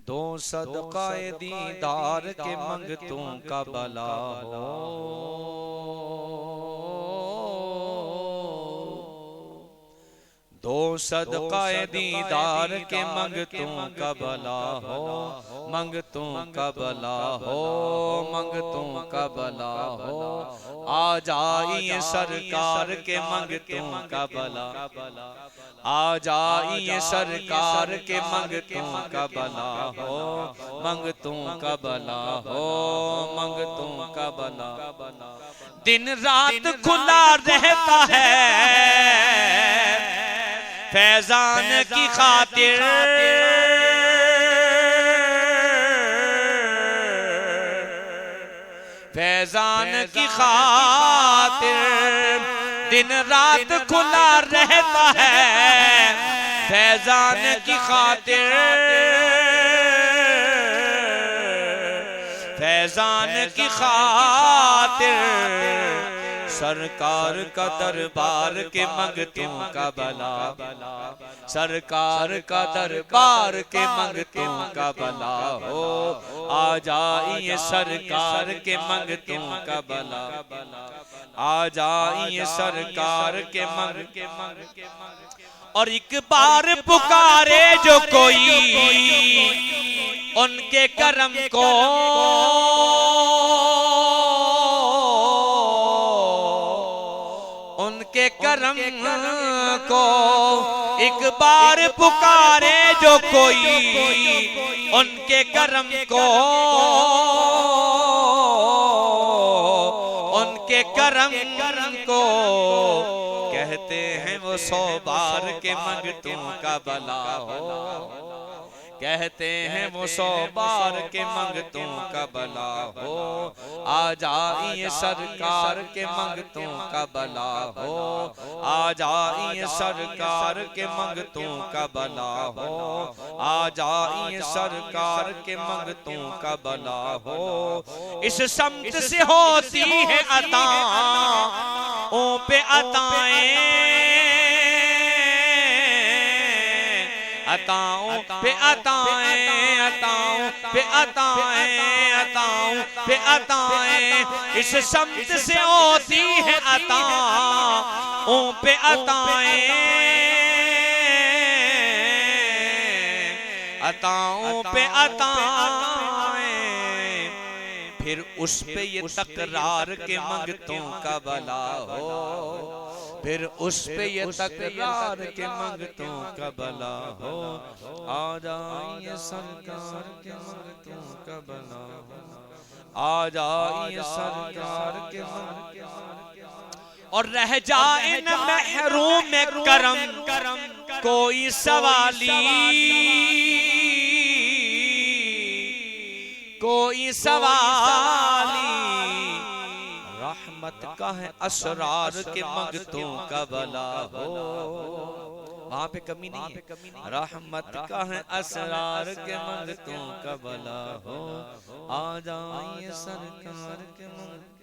दो सदकाए दीदार के मंगतों का भला हो। दो सदकाए दीदार के मंगतों का भला हो, मंगतों का भला हो, मंगतों का भला हो। आ जाइए सरकार के मंगतों का भला, आ जाइए सरकार के मंगतों का भला हो, मंगतों का भला हो, मंगतों का भला। दिन रात खुला रहता है फैजान की खातिर, फैजान की खातिर दिन रात खुला रहता है फैजान की खातिर, फैजान की खातिर। सरकार का दरबार के मंगतों का भला, सरकार का दरबार के मंगतों का भला हो। आ जाइए सरकार के मंगतों का भला, आ जाइए सरकार के मंग। और एक बार पुकारे जो कोई उनके करम को, उनके करम को। एक बार पुकारे जो कोई उनके करम को, उनके करम को। कहते हैं वो 100 बार के मंगतों का भला हो, कहते हैं वो 100 बार के मंगतों का भला हो। आ जाइए सरकार के मंगतों का भला हो, आ जाइए सरकार के मंगतों का भला हो, आ जाइए सरकार के मंगतों का भला हो। इस समत से होती है अताओं पे अताएं, अताओं पे अताएं, अताओं पे अताएं, अताओं पे अताएं। इस समत से होती है अताओं पे अताएं, अताओं पे अताएं। फिर उस पे ये तकरार के मंगतों का भला हो, फिर उस पे ये तकरार के मंगतों का भला हो। आ जाइए सरकार के मंगतों का भला हो, आ जाइए सरकार के मंगतों। और रह जाए न महरूम में करम कोई सवाली, कोई सवाली। रहमत का है असरार के मंगतों का भला हो, वहां पे कमी नहीं है। रहमत का है असरार के मंगतों का भला हो। आ जाइए सरकार के मंगतों